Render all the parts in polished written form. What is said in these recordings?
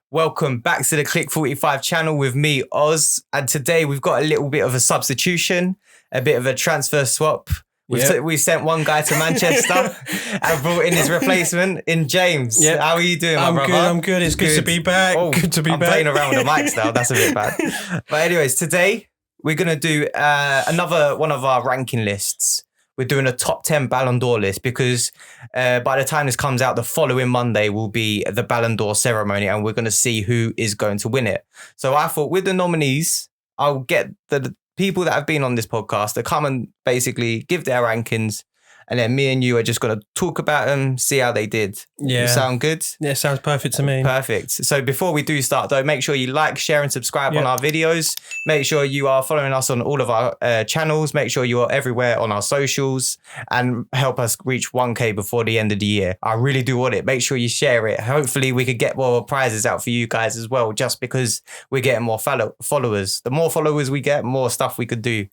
Welcome back to the Clique 45 channel with me, Oz. And today we've got a little bit of a substitution, a bit of a transfer swap. We sent one guy to Manchester and brought in his replacement in James. Yep. How are you doing, my brother? I'm good. It's good to be back. Oh, good to be I'm back. playing around with the mics now. That's a bit bad. But anyways, today we're going to do another one of our ranking lists. We're doing a top 10 Balon d'Or list because by the time this comes out, the following Monday will be the Balon d'Or ceremony and we're going to see who is going to win it. So I thought with the nominees, I'll get the people that have been on this podcast to come and basically give their rankings. And then me and you are just going to talk about them, see how they did. Yeah. Sound good? Yeah, sounds perfect to me. Perfect. So before we do start though, make sure you like, share and subscribe on our videos. Make sure you are following us on all of our channels. Make sure you are everywhere on our socials and help us reach 1K before the end of the year. I really do want it. Make sure you share it. Hopefully we could get more prizes out for you guys as well, just because we're getting more followers. The more followers we get, more stuff we could do.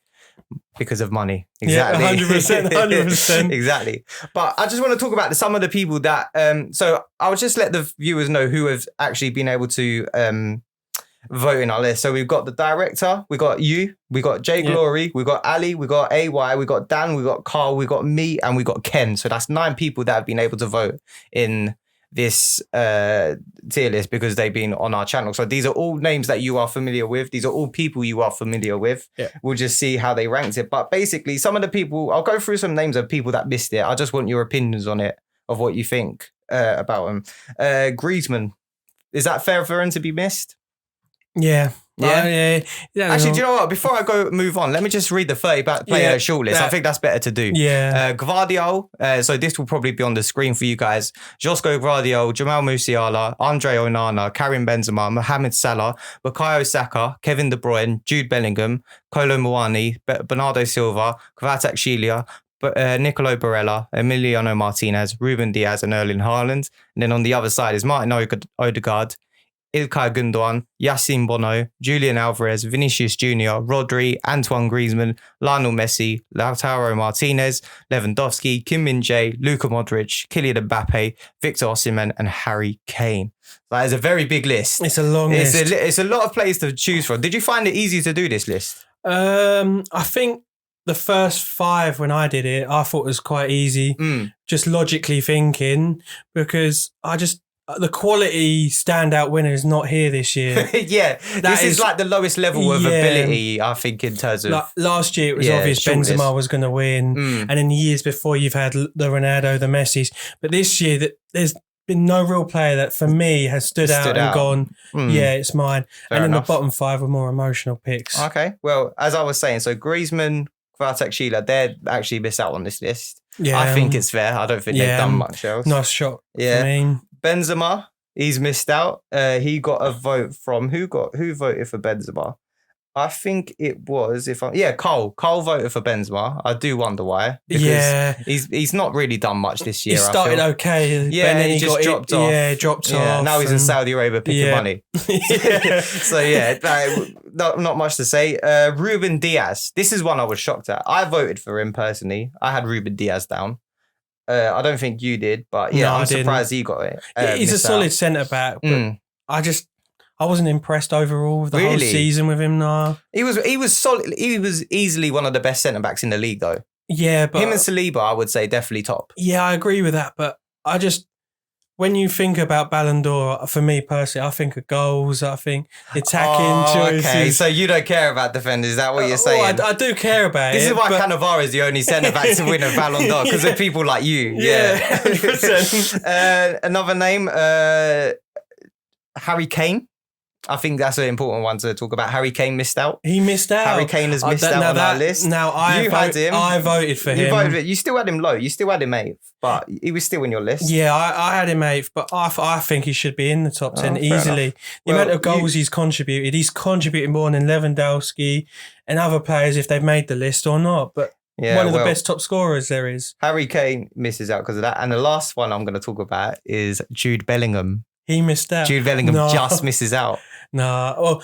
Because of money. Exactly. Yeah, 100%. Exactly. But I just want to talk about some of the people that, so I'll just let the viewers know who have actually been able to vote in our list. So we've got the director, we got you, we got Jay Glory, we got Ali, we got AY, we got Dan, we got Carl, we got me, and we got Ken. So that's 9 people that have been able to vote in this tier list because they've been on our channel. So these are all names that you are familiar with. These are all people you are familiar with. Yeah. We'll just see how they ranked it. But basically, some of the people, I'll go through some names of people that missed it. I just want your opinions on it, of what you think about them. Griezmann, is that fair for him to be missed? Yeah. Yeah. Actually, do you know what? Before I move on, let me just read the 30 player shortlist. I think that's better to do. Yeah. Gvardiol. So this will probably be on the screen for you guys. Josko Gvardiol, Jamal Musiala, Andre Onana, Karim Benzema, Mohamed Salah, Bukayo Saka, Kevin De Bruyne, Jude Bellingham, Kolo Muani, Bernardo Silva, Kvaratskhelia, Nicolo Barella, Emiliano Martinez, Ruben Diaz, and Erling Haaland. And then on the other side is Martin Odegaard, Ilkay Gundogan, Yassine Bono, Julian Alvarez, Vinicius Jr., Rodri, Antoine Griezmann, Lionel Messi, Lautaro Martinez, Lewandowski, Kim Min-jae, Luka Modric, Kylian Mbappe, Victor Osimhen, and Harry Kane. That is a very big list. It's a long list. It's a lot of players to choose from. Did you find it easy to do this list? I think the first 5 when I did it, I thought it was quite easy, just logically thinking, because the quality standout winner is not here this year. This is like the lowest level of ability, I think, in terms of... Like last year, it was obvious Benzema was going to win. And in the years before, you've had the Ronaldo, the Messis. But this year, there's been no real player that, for me, has stood out and gone, it's mine. Fair and then the bottom 5 were more emotional picks. Okay. Well, as I was saying, so Griezmann, Kvaratskhelia, they're actually missed out on this list. Yeah. I think it's fair. I don't think they've done much else. Nice shot. Yeah. I mean, Benzema, he's missed out. He got a vote from who voted for Benzema? I think it was Carl. Carl voted for Benzema. I do wonder why. Because he's not really done much this year. He started okay. Yeah, and then he just dropped off. Yeah, dropped off. Now he's in Saudi Arabia picking money. So not much to say. Ruben Diaz. This is one I was shocked at. I voted for him personally. I had Ruben Diaz down. I don't think you did, but I'm surprised he got it. He's a solid centre back, but I wasn't impressed overall with the whole season with him. Nah, he was solid. He was easily one of the best centre backs in the league, though. Yeah, but him and Saliba, I would say, definitely top. Yeah, I agree with that, but when you think about Balon d'Or, for me personally, I think of goals. I think attacking choices. Okay, so you don't care about defenders. Is that what you're saying? I do care about it. This is why Cannavaro is the only centre back to win a Balon d'Or, because of people like you. Yeah, 100%. Another name, Harry Kane. I think that's an important one to talk about. Harry Kane missed out. He missed out. Harry Kane has missed out on our list. Now I voted for him. You still had him low. You still had him 8th, but he was still in your list. Yeah, I had him 8th, but I think he should be in the top 10 easily. The amount of goals he's contributed more than Lewandowski and other players if they've made the list or not. But one of the best top scorers there is. Harry Kane misses out because of that. And the last one I'm going to talk about is Jude Bellingham. He missed out. Jude Bellingham just misses out. Well,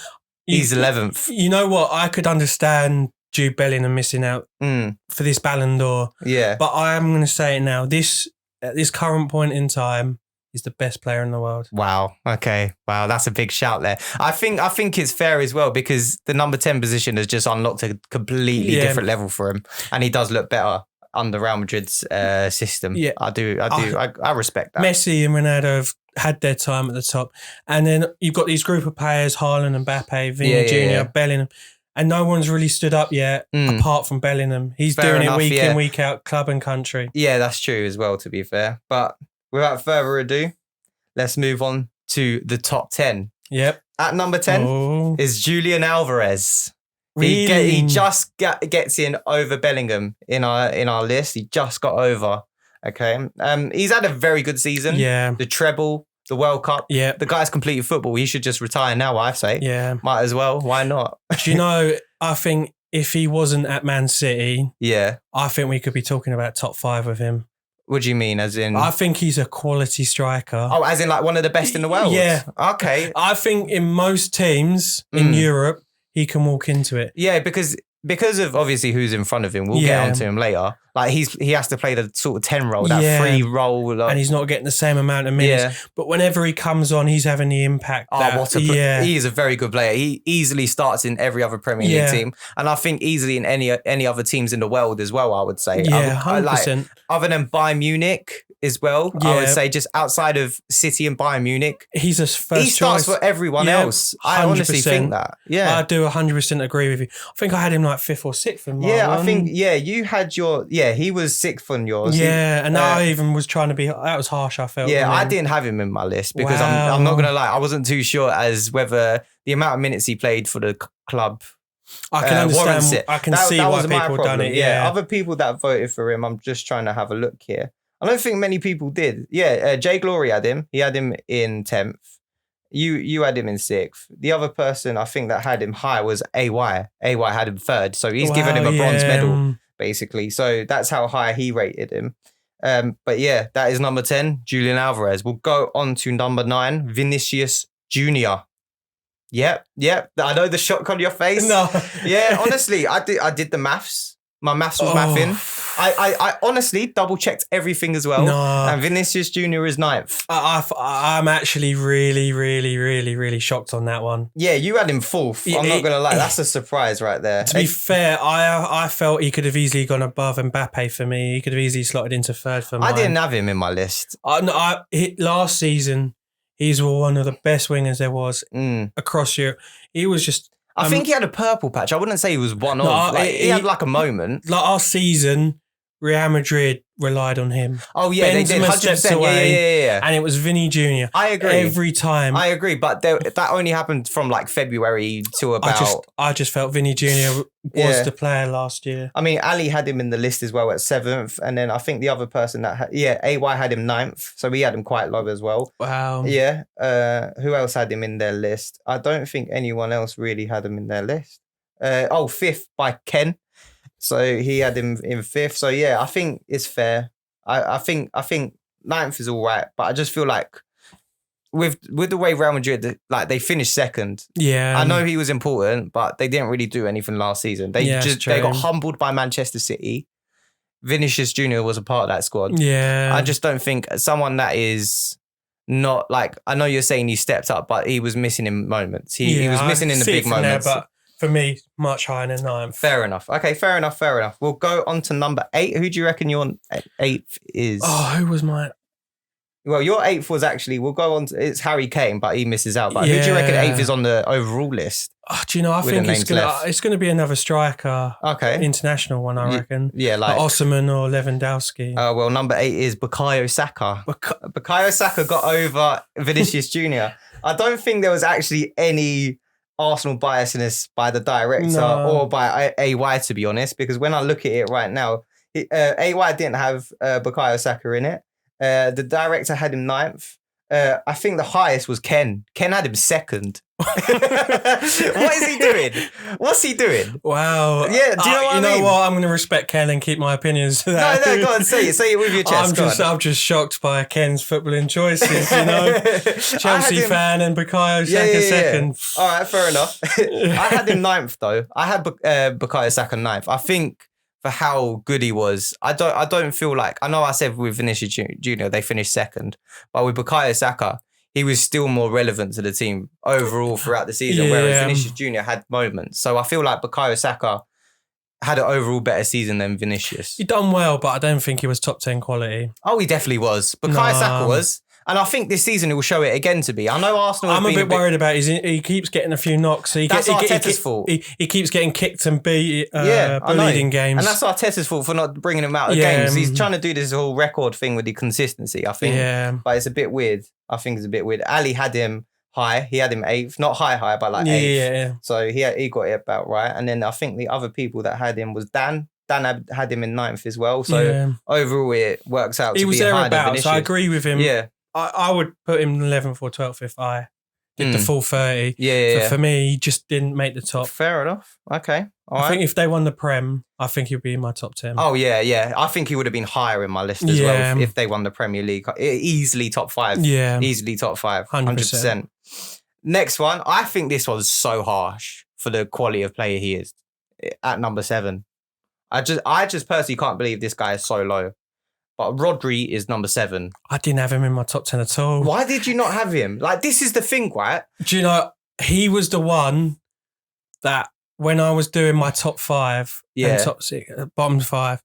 he's 11th. You know what? I could understand Jude Bellingham missing out for this Balon d'Or. Yeah. But I am going to say it now. At this current point in time, is the best player in the world. Wow. Okay. Wow. That's a big shout there. I think it's fair as well because the number 10 position has just unlocked a completely different level for him, and he does look better under Real Madrid's system. Yeah, I respect that. Messi and Ronaldo have had their time at the top, and then you've got these group of players: Haaland, Mbappe, Vini Jr., Bellingham. And no one's really stood up yet, apart from Bellingham. He's doing it week in, week out, club and country. Yeah, that's true as well, to be fair. But without further ado, let's move on to the top 10. Yep. At number 10 is Julian Alvarez. Really? He just gets in over Bellingham in our list. He just got over. Okay. He's had a very good season. Yeah. The treble, the World Cup. Yeah. The guy's completed football. He should just retire now, I say. Yeah. Might as well. Why not? Do you know, I think if he wasn't at Man City, I think we could be talking about top 5 with him. What do you mean? As in? I think he's a quality striker. Oh, as in like one of the best in the world? Yeah. Okay. I think in most teams in Europe, he can walk into it. Yeah, because of obviously who's in front of him. We'll get onto him later. Like he has to play the sort of 10 role, that free role. And he's not getting the same amount of minutes. Yeah. But whenever he comes on, he's having the impact. He is a very good player. He easily starts in every other Premier League team. And I think easily in any other teams in the world as well, I would say. Yeah, 100%. Other than Bayern Munich as well, I would say just outside of City and Bayern Munich. He's a first choice. He starts for everyone else. 100%. I honestly think that. Yeah. I do 100% agree with you. I think I had him like 5th or 6th in my one. I think, you had he was 6th on yours. Yeah, and I even was trying to be, that was harsh, I felt. Yeah, I didn't have him in my list because I'm not going to lie, I wasn't too sure as whether the amount of minutes he played for the club I can understand, I can see why people have done it. Yeah, other people that voted for him, I'm just trying to have a look here. I don't think many people did. Yeah, Jay Glory had him. He had him in 10th. You had him in 6th. The other person I think that had him high was AY. AY had him 3rd. So he's given him a bronze medal, basically. So that's how high he rated him. But yeah, that is number 10, Julian Alvarez. We'll go on to number 9, Vinicius Jr. Yep. I know the shock on your face. No. Yeah, honestly, I did the maths. My maths was mathing. I honestly double checked everything as well. No. And Vinicius Jr. is 9th. I'm actually really, really, really, really shocked on that one. Yeah, you had him 4th. I'm not going to lie. That's a surprise right there. To be fair, I felt he could have easily gone above Mbappe for me. He could have easily slotted into 3rd for mine. I didn't have him in my list. Last season, he's one of the best wingers there was across Europe. He was just... I think he had a purple patch. I wouldn't say he was one of. He had like a moment. Like our season, Real Madrid relied on him. Oh yeah, Benzema they did 100%. Away, Yeah. And it was Vini Jr. I agree. Every time. I agree, but that only happened from like February to about... I just felt Vini Jr. was the player last year. I mean, Ali had him in the list as well at 7th. And then I think the other person that AY had him 9th. So we had him quite low as well. Wow. Yeah. Who else had him in their list? I don't think anyone else really had him in their list. 5th by Ken. So he had him in 5th. So yeah, I think it's fair. I think 9th is all right, but I just feel like with the way Real Madrid, like they finished 2nd. Yeah, I know he was important, but they didn't really do anything last season. They got humbled by Manchester City. Vinicius Jr. was a part of that squad. Yeah, I just don't think someone that is not like, I know you're saying he stepped up, but he was missing in moments. He was missing in the big moments. There, but for me, much higher than 9th. Fair enough. Okay, fair enough. We'll go on to number 8. Who do you reckon your 8th is? Oh, who was mine? Well, your 8th was actually, we'll go on to, it's Harry Kane, but he misses out. But who do you reckon 8th is on the overall list? Oh, do you know, I think it's going to be another striker. Okay. International one, I reckon. Yeah, like Osimhen or Lewandowski. Well, number 8 is Bukayo Saka. Bukayo Saka got over Vinicius Jr. I don't think there was actually any Arsenal biasness by the director or by AY, to be honest, because when I look at it right now, AY didn't have Bukayo Saka in it. The director had him 9th. I think the highest was Ken. Ken had him 2nd. What is he doing? What's he doing? Wow. Yeah, do you know what I mean? You know what? I'm going to respect Ken and keep my opinions to that. No, go on, say it. Say it with your chest. I'm just shocked by Ken's footballing choices, you know. Chelsea fan and Bukayo Saka 2nd. All right, fair enough. I had him 9th, though. I had Bukayo Saka 9th. I think for how good he was. I don't feel like, I know I said with Vinicius Junior they finished second, but with Bukayo Saka, he was still more relevant to the team overall throughout the season, whereas Vinicius Junior had moments. So I feel like Bukayo Saka had an overall better season than Vinicius. He done well, but I don't think he was top 10 quality. Oh, he definitely was. Bukayo Saka was. And I think this season he will show it again to be. I know Arsenal. I'm a bit worried about he keeps getting a few knocks. That's Arteta's fault. He keeps getting kicked and bullied in games. And that's Arteta's fault for not bringing him out of games. He's trying to do this whole record thing with the consistency, I think. Yeah. But it's a bit weird. I think it's a bit weird. Ali had him high. He had him 8th. Not high, but like 8th. Yeah. So he got it about right. And then I think the other people that had him was Dan. Dan had him in 9th as well. So overall it works out to be higher than Vinicius. So I agree with him. Yeah. I would put him 11th or 12th if I did the full 30. Yeah. But for me, he just didn't make the top. Fair enough. Okay. I think if they won the Prem, I think he'd be in my top 10. Oh, yeah. I think he would have been higher in my list as well if they won the Premier League. Easily top 5. Yeah. Easily top 5. 100%. Next one. I think this was so harsh for the quality of player he is at number 7. I just personally can't believe this guy is so low. But Rodri is number 7. I didn't have him in my top 10 at all. Why did you not have him? Like, this is the thing, right? Do you know, he was the one that when I was doing my top 5 and top 6, bottom 5,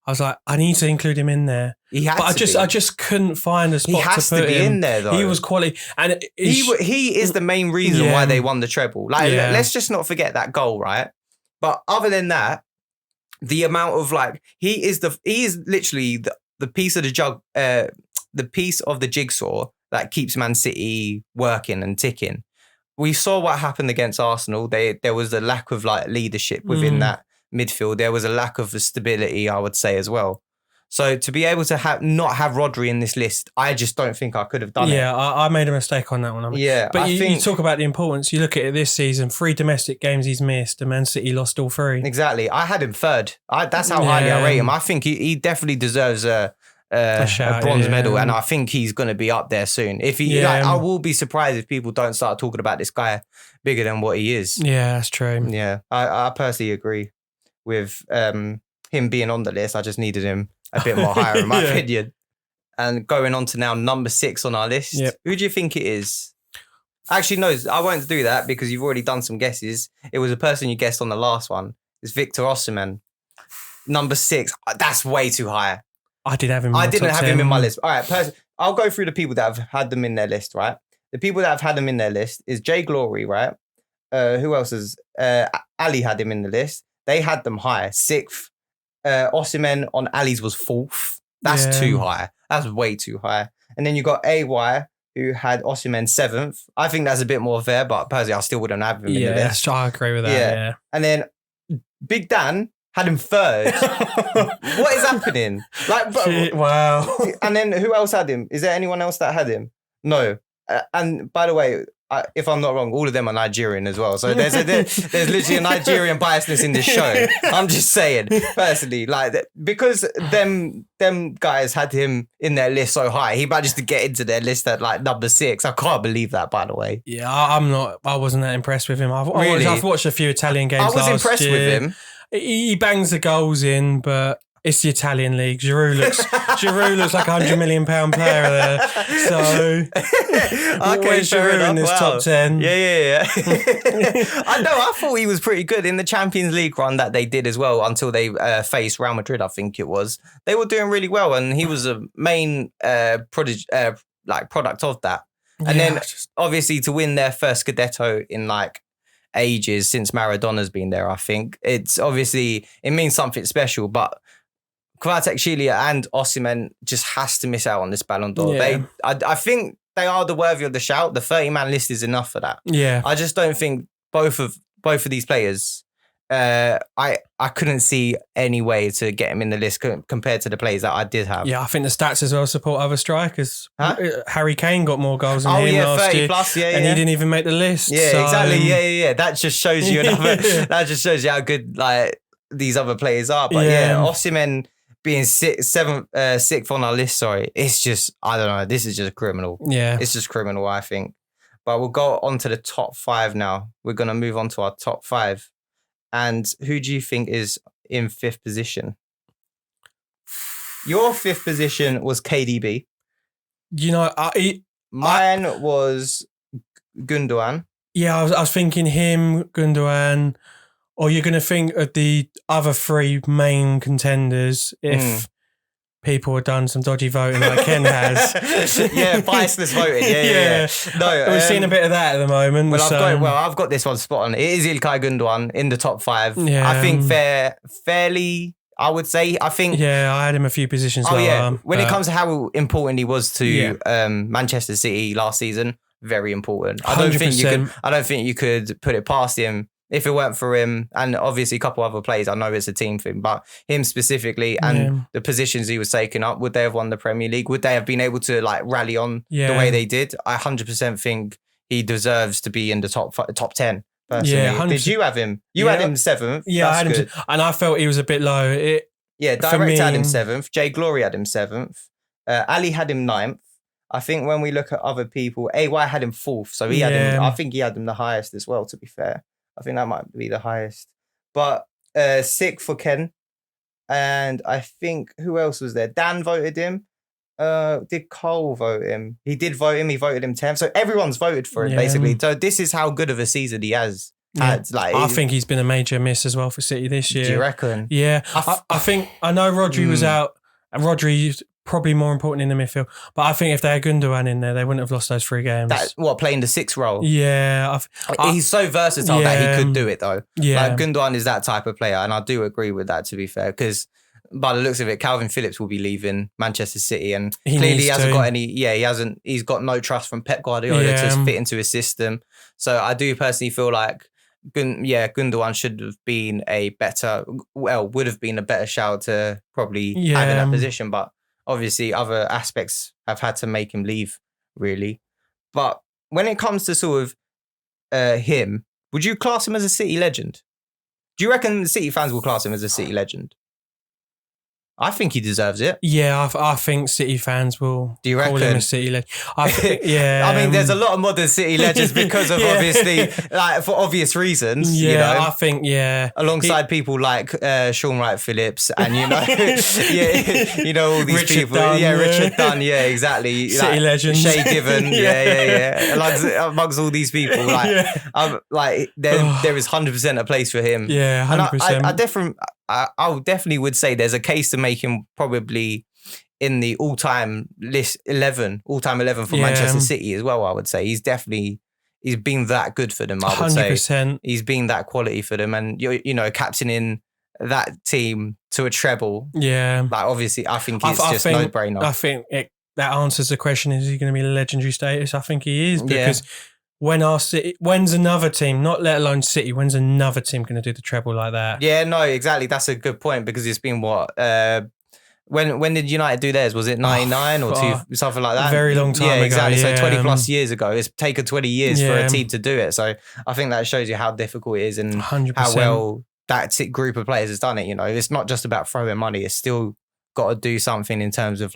I was like, I need to include him in there. I just couldn't find a spot to put him. He has to be in there, though. He was quality. And he is the main reason why they won the treble. Like, let's just not forget that goal, right? But other than that, the amount of like, he is literally the piece of the piece of the jigsaw that keeps Man City working and ticking. We saw what happened against Arsenal. There was a lack of like leadership within that midfield. There was a lack of stability, I would say, as well. So to be able to not have Rodri in this list, I just don't think I could have done it. Yeah, I made a mistake on that one. But you talk about the importance. You look at it this season, 3 domestic games he's missed, and Man City lost all 3. Exactly. I had him 3rd. That's how highly I rate him. I think he definitely deserves a bronze medal, and I think he's going to be up there soon. If he, I will be surprised if people don't start talking about this guy bigger than what he is. Yeah, that's true. Yeah, I personally agree with him being on the list. I just needed him a bit more higher, in my opinion. And going on to now number 6 on our list. Yep. Who do you think it is? Actually, no, I won't do that because you've already done some guesses. It was a person you guessed on the last one. It's Victor Osimhen. Number 6. That's way too high. I did have him. I didn't have him in my list. All right, I'll go through the people that have had them in their list, right? The people that have had them in their list is Jay Glory, right? Who else is? Ali had him in the list. They had them high, 6th. Osimhen on Ali's was 4th. That's too high. That's way too high. And then you got AY, who had Osimhen 7th. I think that's a bit more fair, but personally, I still wouldn't have him in the list. Yeah, I agree with that. Yeah. And then Big Dan had him 3rd. What is happening? Like, wow. And then who else had him? Is there anyone else that had him? No. And by the way, if I'm not wrong, all of them are Nigerian as well. So there's literally a Nigerian biasness in this show. I'm just saying, personally, like because them guys had him in their list so high, he managed to get into their list at like number 6. I can't believe that, by the way. Yeah, I wasn't that impressed with him. I've watched a few Italian games. I was impressed with him. He bangs the goals in, but it's the Italian league. Giroud looks like a £100 million player there. So okay, Giroud in this top 10. Yeah. I know. I thought he was pretty good in the Champions League run that they did as well until they faced Real Madrid. I think it was. They were doing really well, and he was a main product of that. And then obviously to win their first Scudetto in like ages since Maradona's been there, I think it's obviously it means something special, but Kvaratskhelia and Osimhen just has to miss out on this Balon d'Or. Yeah. I think they are the worthy of the shout. The 30-man list is enough for that. Yeah, I just don't think both of these players. I couldn't see any way to get him in the list compared to the players that I did have. Yeah, I think the stats as well support other strikers. Harry Kane got more goals than him last 30 year, plus, and he didn't even make the list. Yeah, so, exactly. Yeah. That just shows you that just shows you how good like these other players are. But Osimhen being 6th on our list, it's just, I don't know, this is just criminal. Yeah. It's just criminal, I think. But we'll go on to the top 5 now. We're going to move on to our top 5. And who do you think is in 5th position? Your 5th position was KDB. Mine was Gundogan. Yeah, I was thinking him, Gundogan, or you're going to think of the other 3 main contenders if people have done some dodgy voting like Ken has. Yeah, biasless voting. Yeah. No, we're seeing a bit of that at the moment. Well, I've got this one spot on. It is Ilkay Gundogan in the top 5. Yeah. I think fairly, I would say. I think. Yeah, I had him a few positions lower. Yeah. When it comes to how important he was to Manchester City last season, very important. I don't think you could put it past him if it weren't for him, and obviously a couple other players. I know it's a team thing, but him specifically and the positions he was taking up, would they have won the Premier League? Would they have been able to like rally on the way they did? I 100% think he deserves to be in the top 10. Personally. Yeah, did you have him? You had him 7th. Yeah, I had him, and I felt he was a bit low. Direct had him 7th. Jay Glory had him 7th. Ali had him 9th. I think when we look at other people, AY had him 4th, so he had him. I think he had him the highest as well. To be fair, I think that might be the highest. But 6th for Ken, and I think who else was there? Dan voted him. Did Cole vote him? He did vote him. He voted him 10th. So everyone's voted for him basically. So this is how good of a season he has had. Like, I think he's been a major miss as well for City this year. Do you reckon? Yeah, I think I know Rodri was out. Rodri probably more important in the midfield, but I think if they had Gundogan in there, they wouldn't have lost those 3 games. Playing the 6th role? Yeah. He's so versatile that he could do it though. Yeah. Like Gundogan is that type of player, and I do agree with that, to be fair, because by the looks of it, Calvin Phillips will be leaving Manchester City, and clearly he hasn't got any. Yeah, he's got no trust from Pep Guardiola to fit into his system. So I do personally feel like Gundogan should have been would have been a better shout to probably have in that position, but obviously other aspects have had to make him leave, really. But when it comes to sort of him, would you class him as a City legend? Do you reckon City fans will class him as a City legend? I think he deserves it. Yeah, I think City fans will call him a City legend. I mean, there's a lot of modern City legends because of obviously, like for obvious reasons. Yeah, I think alongside people like Sean Wright-Phillips and all these Richard people. Dunn, Richard Dunn. Yeah, exactly. City legends. Shay Given. Yeah. Amongst all these people, there is 100% a place for him. Yeah, 100%. I definitely would say there's a case to make him probably in the all-time 11 for Manchester City as well. I would say he's been that good for them. I would 100%. Say he's been that quality for them, and captaining that team to a treble. Yeah, like obviously, I think it's no-brainer. I think that answers the question: is he going to be legendary status? I think he is because. When's another team, not let alone City, when's another team going to do the treble like that? Yeah, no, exactly. That's a good point because it's been what? When did United do theirs? Was it 99 or something like that? A very long time ago. Exactly. So 20 plus years ago. It's taken 20 years for a team to do it. So I think that shows you how difficult it is and 100%. how well that group of players has done it. It's not just about throwing money. It's still got to do something in terms of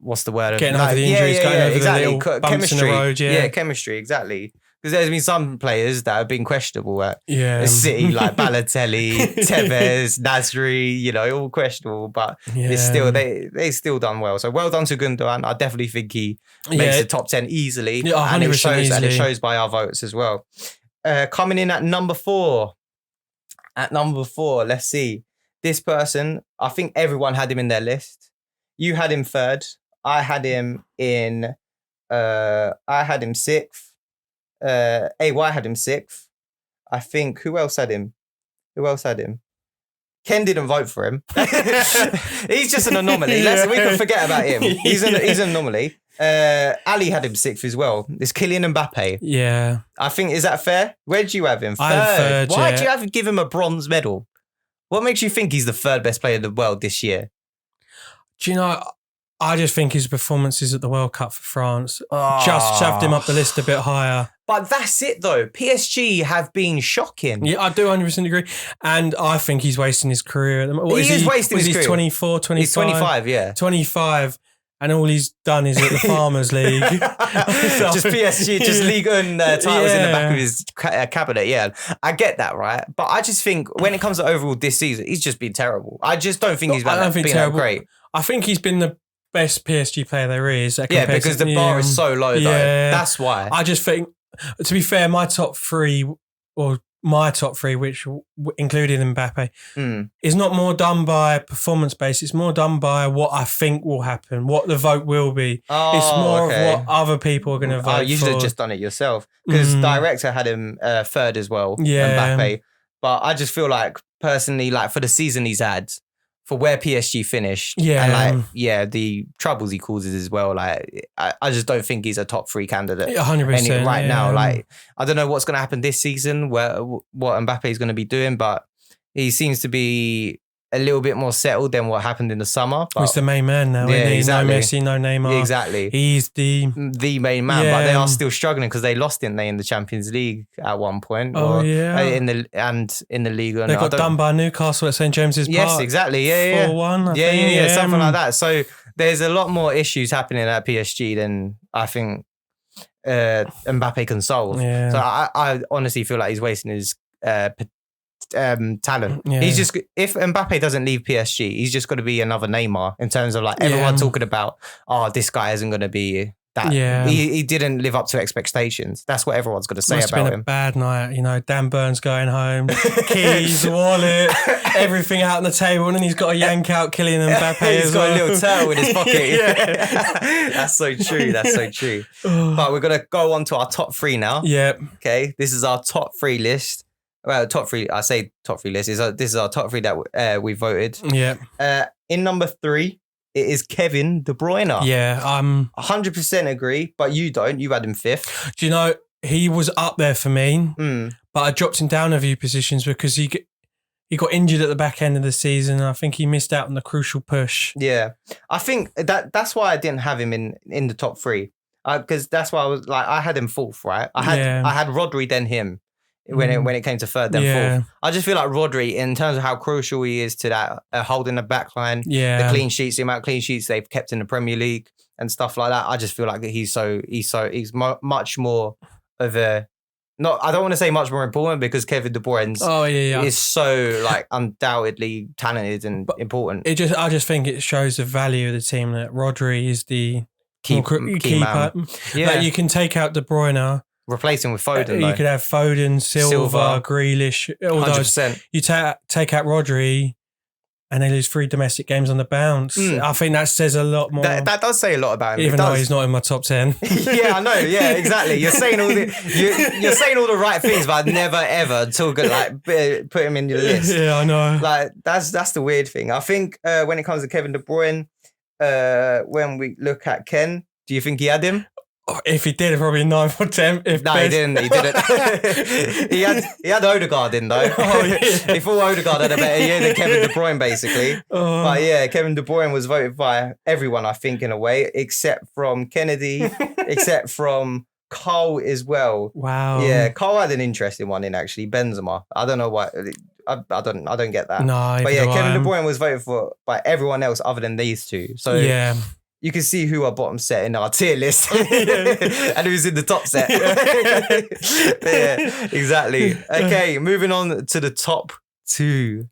what's the word? Getting over the injuries, going over the little bumps chemistry in the road. Yeah, chemistry, exactly. Because there's been some players that have been questionable at City, like Balotelli, Tevez, Nasri, all questionable, but it's still they still done well. So well done to Gundogan. I definitely think he makes the top 10 easily, and it shows by our votes as well. Coming in at number 4. Let's see. This person, I think everyone had him in their list. You had him 3rd. I had him 6th. AY had him 6th. I think who else had him? Ken didn't vote for him. He's just an anomaly. We can forget about him. He's an anomaly. Ali had him 6th as well. It's Kylian Mbappe. Yeah. I think, is that fair? Where did you have him? 3rd. I have 3rd. Why do you give him a bronze medal? What makes you think he's the 3rd best player in the world this year? Do you know, I just think his performances at the World Cup for France just shoved him up the list a bit higher. But that's it though. PSG have been shocking. Yeah, I do 100% agree. And I think he's wasting his career. He is wasting his career. 24, 25? He's 25, yeah. 25. and all he's done is at the Farmers League. Just PSG, just League One titles in the back of his cabinet. Yeah, I get that, right? But I just think when it comes to overall this season, he's just been terrible. I just don't think he's been that great. I think he's been the best PSG player there is. Because the bar is so low, though. That's why. I just think, to be fair, my top three, which included Mbappe, is not more done by performance based. It's more done by what I think will happen, what the vote will be. It's more of what other people are going to vote for. You should have just done it yourself, because director had him third as well, Mbappe. But I just feel like, personally, like for the season he's had, for where PSG finished, and the troubles he causes as well, like I just don't think he's a top 3 candidate 100% right now. Like, I don't know what's going to happen this season, what Mbappe is going to be doing, but he seems to be a little bit more settled than what happened in the summer. But he's the main man now, isn't he? Exactly. No Messi, no Neymar. Exactly. He's the main man, but they are still struggling because they lost, didn't they, in the Champions League at one point? In the league. They got done by Newcastle at St James's Park. Yes, exactly. 4-1. Yeah, something like that. So there's a lot more issues happening at PSG than I think Mbappe can solve. Yeah. So I honestly feel like he's wasting his talent. He's just, if Mbappe doesn't leave PSG, he's just going to be another Neymar in terms of like everyone talking about, this guy isn't going to be that. He didn't live up to expectations. That's what everyone's going to say about him. Must have been a bad night. Dan Burns going home, keys, wallet, everything out on the table, and then he's got to yank out Kylian Mbappe. He's got a little turtle in his pocket. That's so true. But we're going to go on to our top 3 now. Okay, this is our top 3 list. Well, top 3, I say top 3 list. This is our top 3 that we voted. In number 3, it is Kevin De Bruyne. 100% agree, but you don't. You had him 5th. Do you know, he was up there for me, but I dropped him down a few positions because he got injured at the back end of the season, and I think he missed out on the crucial push. Yeah. I think that's why I didn't have him in the top 3. Because that's why I was like, I had him 4th, right? I had Rodri, then him. When it came to 3rd, then 4th. I just feel like Rodri, in terms of how crucial he is to that holding the back line, the clean sheets, the amount of clean sheets they've kept in the Premier League and stuff like that. I just feel like he's much more of a, I don't want to say much more important, because Kevin De Bruyne is so like undoubtedly talented and important. I just think it shows the value of the team that Rodri is the keeper. Man. Like, you can take out De Bruyne, replace him with Foden. You could have Foden, Silva, Grealish, all 100%. Those. You take out Rodri, and they lose 3 domestic games on the bounce. I think that says a lot more. That does say a lot about him. Even though he's not in my top 10. I know. Yeah, exactly. You're saying all the right things, but I'd never ever put him in your list. Yeah, I know. Like that's the weird thing. I think when it comes to Kevin De Bruyne, when we look at Ken, do you think he had him? If he did, probably 9th or 10th. No, he didn't. He had Odegaard in, though. If all Odegaard had a better year than Kevin De Bruyne, basically. But yeah, Kevin De Bruyne was voted by everyone, I think, in a way, except from Kennedy, except from Carl as well. Wow. Yeah, Carl had an interesting one in, actually. Benzema. I don't know why. I don't get that. No, but yeah, Kevin De Bruyne was voted for by everyone else other than these 2. So yeah. You can see who our bottom set in our tier list and who's in the top set. Yeah, exactly. Okay, moving on to the top 2.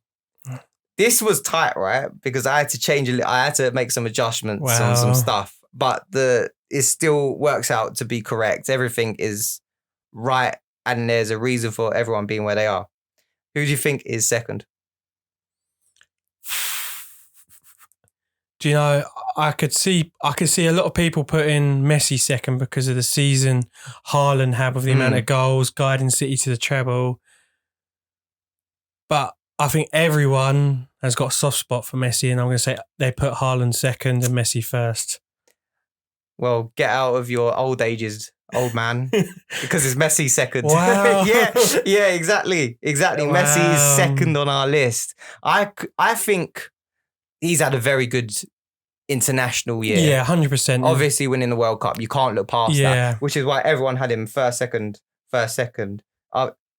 This was tight, right? Because I had to I had to make some adjustments on some stuff, but it still works out to be correct. Everything is right, and there's a reason for everyone being where they are. Who do you think is second? Do you know, I could see a lot of people putting Messi second because of the season Haaland had with the amount of goals, guiding City to the treble. But I think everyone has got a soft spot for Messi, and I'm going to say they put Haaland second and Messi first. Well, get out of your old ages, old man, because it's Messi second. Wow. yeah, exactly. Wow. Messi is second on our list. I think he's had a very good international year. Yeah, 100%. Obviously winning the World Cup. You can't look past that, which is why everyone had him first, second.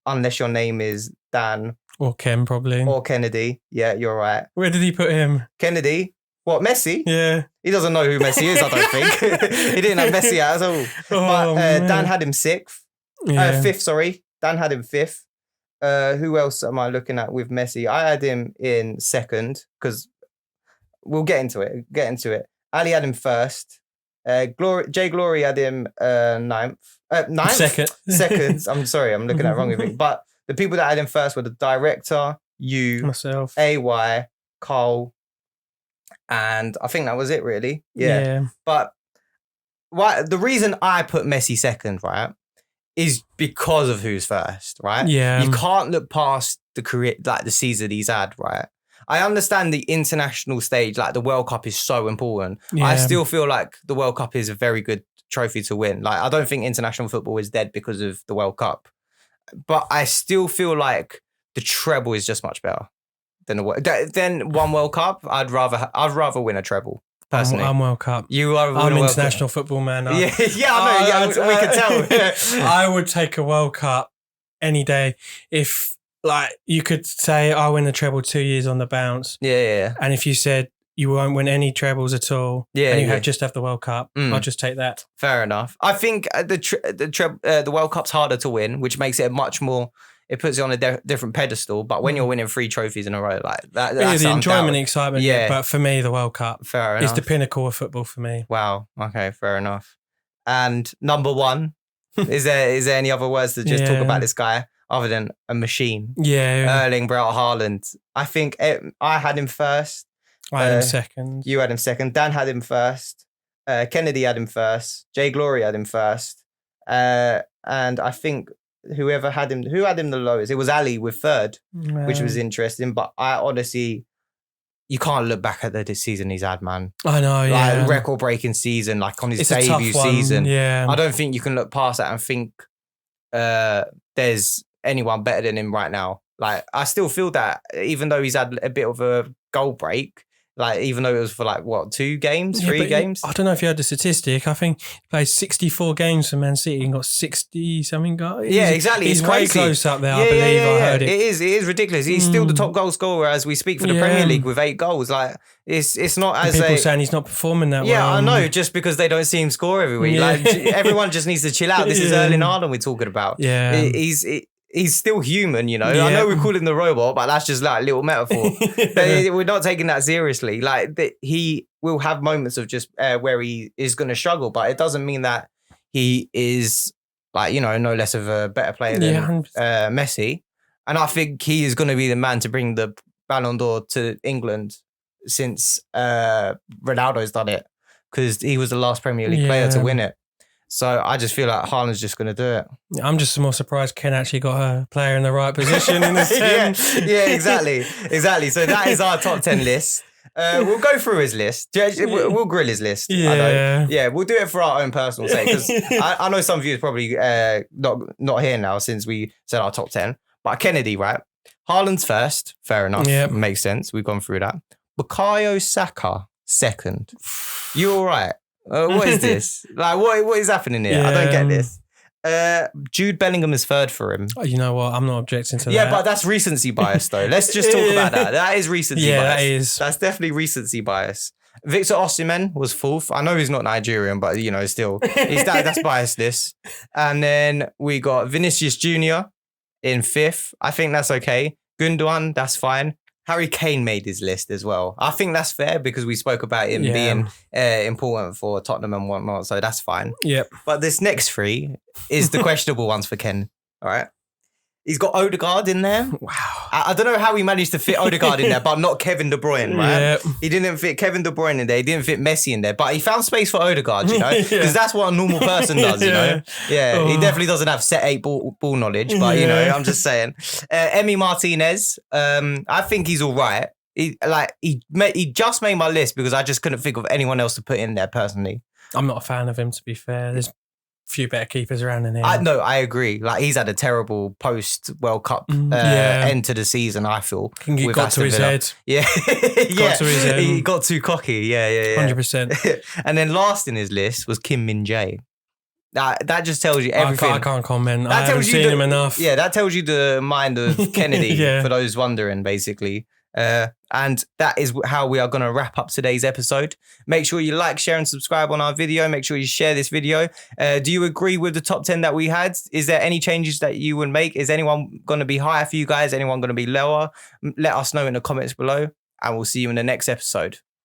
Unless your name is Dan. Or Ken, probably. Or Kennedy. Yeah, you're right. Where did he put him? Kennedy, What, Messi? Yeah. He doesn't know who Messi is, I don't think. He didn't have Messi out at all. But Dan had him fifth. Sorry. Dan had him fifth. Who else am I looking at with Messi? I had him in second because we'll get into it. Ali had him first. Jay Glory had him ninth. Second. I'm sorry, I'm looking at it wrong with it. But the people that had him first were the director, you, myself, AY, Carl, and I think that was it really. Yeah. But the reason I put Messi second, right, is because of who's first, right? Yeah. You can't look past the career, like the season he's had, right? I understand the international stage, like the World Cup is so important. Yeah. I still feel like the World Cup is a very good trophy to win. Like, I don't think international football is dead because of the World Cup. But I still feel like the treble is just much better than one World Cup. I'd rather win a treble. Personally. I'm World Cup. You are. I'm international football man. Yeah, I know. We can tell. I would take a World Cup any day if, like, you could say I win the treble 2 years on the bounce. Yeah. And if you said you won't win any trebles at all, and you just have the World Cup, I'll just take that. Fair enough. I think the World Cup's harder to win, which makes it much more. It puts it on a different pedestal. But when you're winning 3 trophies in a row, like that, that's the enjoyment, and excitement. Yeah. But for me, the World Cup is the pinnacle of football for me. Wow. Okay. Fair enough. And number one, is there any other words to just talk about this guy other than a machine? Yeah. Erling Braut Haaland. I think I had him first. I had him second. You had him second. Dan had him first. Kennedy had him first. Jay Glory had him first. And I think who had him the lowest? It was Ali with third, which was interesting. But I honestly, you can't look back at the season he's had, man. I know, yeah. Record-breaking season, like on his debut season. Yeah. I don't think you can look past that and think there's anyone better than him right now. Like, I still feel that, even though he's had a bit of a goal break, like, even though it was for 3 games? I don't know if you heard the statistic. I think he played 64 games for Man City and got 60-something goals. Yeah, exactly. He's way close up there, I believe. I heard it. It is ridiculous. He's still the top goal scorer as we speak for the Premier League with 8 goals. Like, it's not as people saying he's not performing that well. Yeah, I know, just because they don't see him score every week. Like, everyone just needs to chill out. This is Erling Haaland we're talking about. Yeah. He's still human, you know. Yeah. I know we call him the robot, but that's just like a little metaphor. We're not taking that seriously. Like, he will have moments of just where he is going to struggle, but it doesn't mean that he is, like, you know, no less of a better player than Messi. And I think he is going to be the man to bring the Balon d'Or to England since Ronaldo's done it, because he was the last Premier League player to win it. So I just feel like Haaland's just going to do it. I'm just more surprised Ken actually got a player in the right position in this 10. Yeah, exactly. So that is our top 10 list. We'll go through his list. We'll grill his list. Yeah, we'll do it for our own personal sake, because I know some of you is probably not here now since we said our top 10. But Kennedy, right? Haaland's first. Fair enough. Yep. Makes sense. We've gone through that. Bukayo Saka, second. You all right? What is this? Like, what is happening here? I don't get this. Jude Bellingham is third for him. You know what? I'm not objecting to that. Yeah, but that's recency bias, though. Let's just talk about that. That is recency bias. Yeah, that is. That's definitely recency bias. Victor Osimhen was fourth. I know he's not Nigerian, but, you know, still, that's biasness. And then we got Vinicius Jr. in fifth. I think that's okay. Gundogan, that's fine. Harry Kane made his list as well. I think that's fair because we spoke about him being important for Tottenham and whatnot, so that's fine. Yep. But this next 3 is the questionable ones for Ken. All right. He's got Odegaard in there. Wow. I don't know how he managed to fit Odegaard in there, but not Kevin De Bruyne, right? Yep. He didn't fit Kevin De Bruyne in there. He didn't fit Messi in there, but he found space for Odegaard, you know, because that's what a normal person does, you know? Yeah, he definitely doesn't have set 8 ball knowledge, but, you know, I'm just saying. Emi Martinez, I think he's all right. He just made my list because I just couldn't think of anyone else to put in there personally. I'm not a fan of him, to be fair. There's few better keepers around in here. I agree. Like, he's had a terrible post World Cup end to the season, I feel. He got to his head. Yeah. Got to his head. He got too cocky. Yeah. 100%. And then last in his list was Kim Min-jae. That just tells you everything. I can't comment. I haven't seen him enough. Yeah, that tells you the mind of Kennedy, for those wondering, basically. And that is how we are going to wrap up today's episode. Make sure you like, share, and subscribe on our video. Make sure you share this video. Do you agree with the top 10 that we had? Is there any changes that you would make? Is anyone going to be higher for you guys? Anyone going to be lower? Let us know in the comments below, and we'll see you in the next episode.